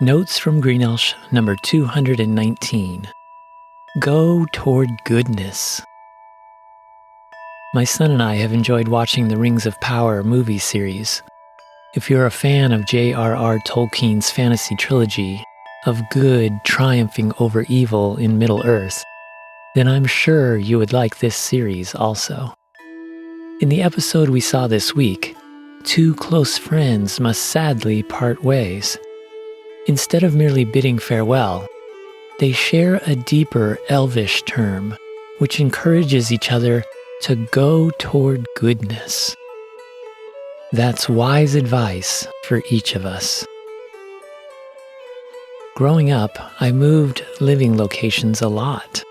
Notes from Greenelsh number 219. Go toward goodness. My son and I have enjoyed watching the Rings of Power movie series. If you're a fan of J.R.R. Tolkien's fantasy trilogy of good triumphing over evil in Middle-earth, then I'm sure you would like this series also. In the episode we saw this week, two close friends must sadly part ways. Instead of merely bidding farewell, they share a deeper elvish term which encourages each other to go toward goodness. That's wise advice for each of us. Growing up, I moved living locations a lot.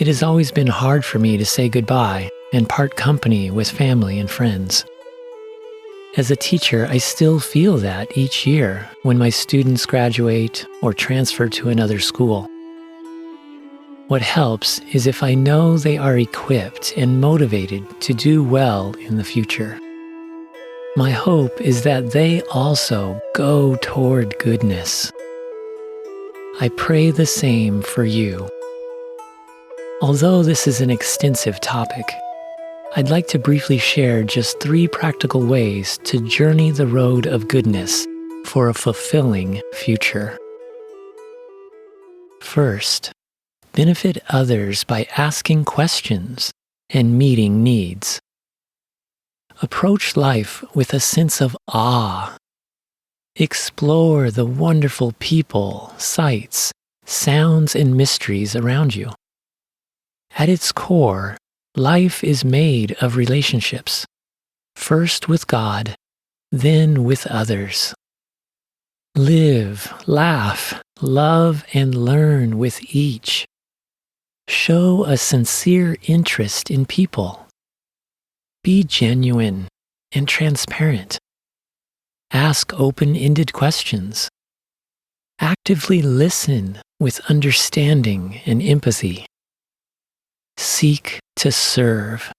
It has always been hard for me to say goodbye and part company with family and friends. As a teacher, I still feel that each year when my students graduate or transfer to another school. What helps is if I know they are equipped and motivated to do well in the future. My hope is that they also go toward goodness. I pray the same for you. Although this is an extensive topic, I'd like to briefly share just 3 practical ways to journey the road of goodness for a fulfilling future. First, benefit others by asking questions and meeting needs. Approach life with a sense of awe. Explore the wonderful people, sights, sounds, and mysteries around you. At its core, life is made of relationships, first with God, then with others. Live, laugh, love, and learn with each. Show a sincere interest in people. Be genuine and transparent. Ask open-ended questions. Actively listen with understanding and empathy. Seek to serve.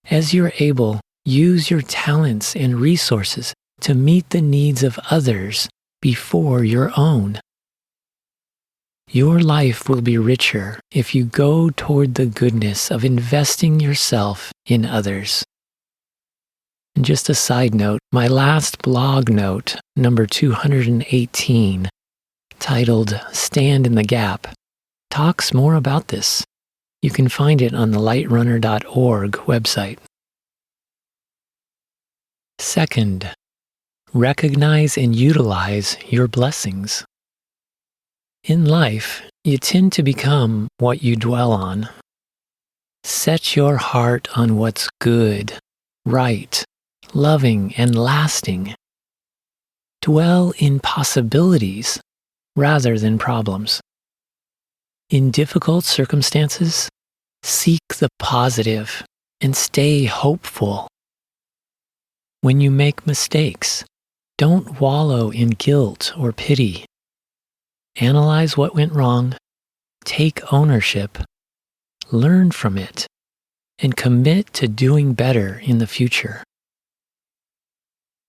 As you're able, use your talents and resources to meet the needs of others before your own. Your life will be richer if you go toward the goodness of investing yourself in others. And just a side note, my last blog note, number 218, titled Stand in the Gap, talks more about this. You can find it on the lightrunner.org website. Second, recognize and utilize your blessings. In life, you tend to become what you dwell on. Set your heart on what's good, right, loving, and lasting. Dwell in possibilities rather than problems. In difficult circumstances, seek the positive and stay hopeful. When you make mistakes, don't wallow in guilt or pity. Analyze what went wrong, take ownership, learn from it, and commit to doing better in the future.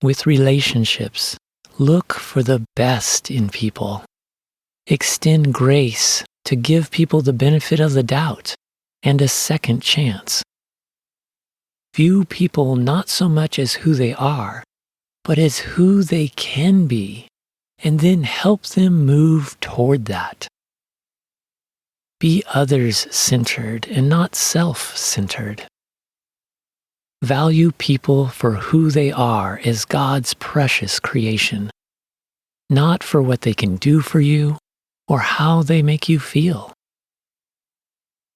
With relationships, look for the best in people. Extend grace to give people the benefit of the doubt and a second chance. View people not so much as who they are, but as who they can be, and then help them move toward that. Be others-centered and not self-centered. Value people for who they are as God's precious creation, not for what they can do for you or how they make you feel.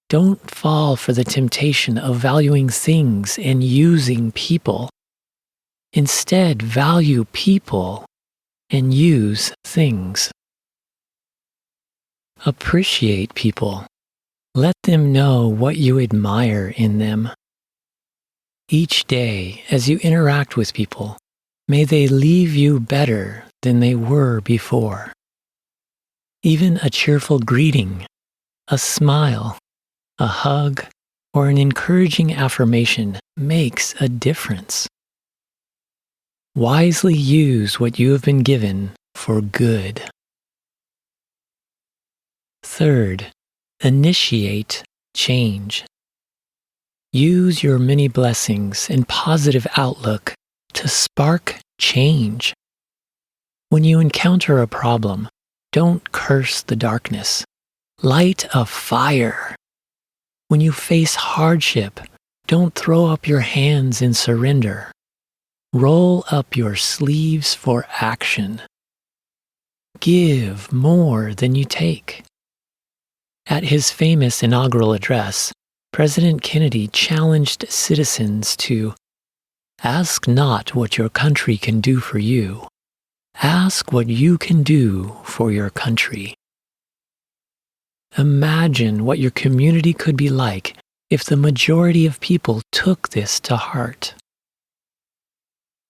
Don't fall for the temptation of valuing things and using people. Instead, value people and use things. Appreciate people. Let them know what you admire in them. Each day, as you interact with people, may they leave you better than they were before. Even a cheerful greeting, a smile, a hug, or an encouraging affirmation makes a difference. Wisely use what you have been given for good. Third, initiate change. Use your many blessings and positive outlook to spark change. When you encounter a problem, don't curse the darkness. Light a fire. When you face hardship, don't throw up your hands in surrender. Roll up your sleeves for action. Give more than you take. At his famous inaugural address, President Kennedy challenged citizens to ask not what your country can do for you. Ask what you can do for your country. Imagine what your community could be like if the majority of people took this to heart.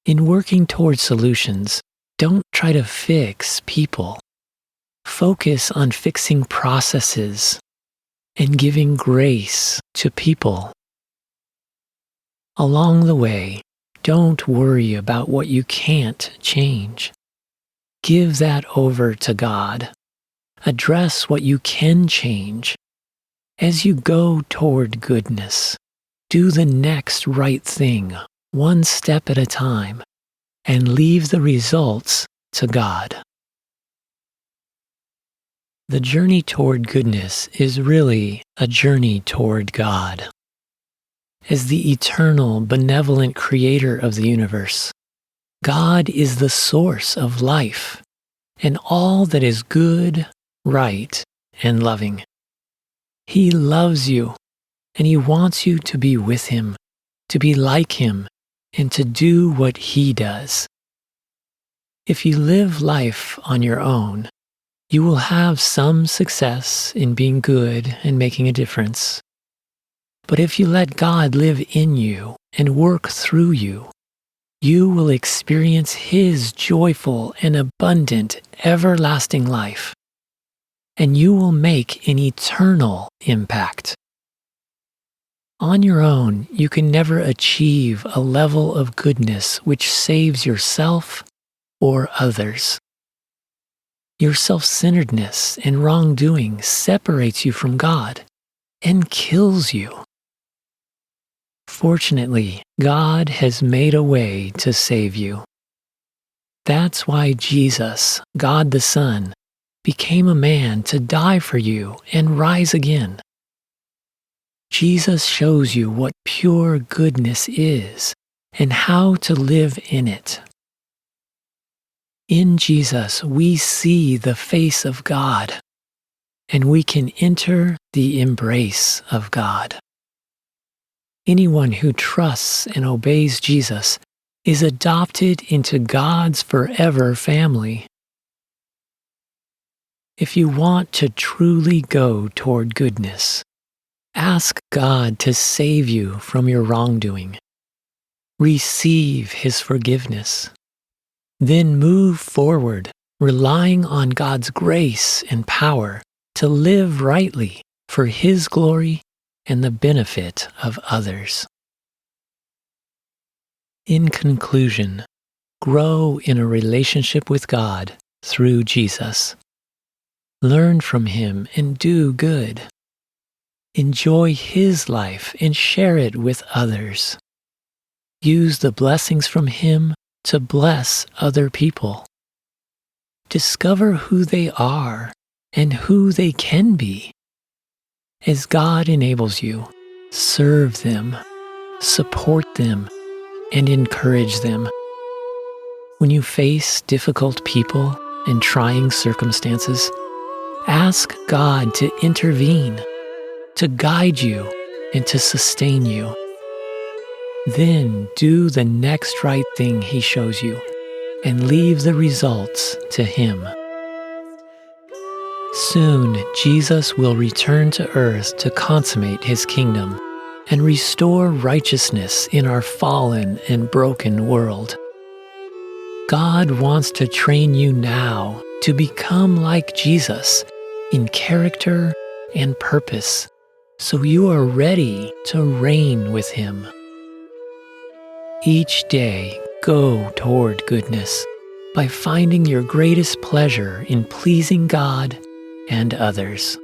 In working towards solutions, don't try to fix people. Focus on fixing processes and giving grace to people. Along the way, don't worry about what you can't change. Give that over to God. Address what you can change. As you go toward goodness, do the next right thing, one step at a time, and leave the results to God. The journey toward goodness is really a journey toward God. As the eternal, benevolent creator of the universe, God is the source of life and all that is good, right, and loving. He loves you, and He wants you to be with Him, to be like Him, and to do what He does. If you live life on your own, you will have some success in being good and making a difference. But if you let God live in you and work through you, you will experience His joyful and abundant, everlasting life, and you will make an eternal impact. On your own, you can never achieve a level of goodness which saves yourself or others. Your self-centeredness and wrongdoing separates you from God and kills you. Fortunately, God has made a way to save you. That's why Jesus, God the Son, became a man to die for you and rise again. Jesus shows you what pure goodness is and how to live in it. In Jesus, we see the face of God, and we can enter the embrace of God. Anyone who trusts and obeys Jesus is adopted into God's forever family. If you want to truly go toward goodness, ask God to save you from your wrongdoing. Receive His forgiveness. Then move forward, relying on God's grace and power to live rightly for His glory and the benefit of others. In conclusion, grow in a relationship with God through Jesus. Learn from Him and do good. Enjoy His life and share it with others. Use the blessings from Him to bless other people. Discover who they are and who they can be. As God enables you, serve them, support them, and encourage them. When you face difficult people and trying circumstances, ask God to intervene, to guide you, and to sustain you. Then do the next right thing He shows you and leave the results to Him. Soon, Jesus will return to earth to consummate His kingdom and restore righteousness in our fallen and broken world. God wants to train you now to become like Jesus in character and purpose, so you are ready to reign with Him. Each day, go toward goodness, by finding your greatest pleasure in pleasing God and others.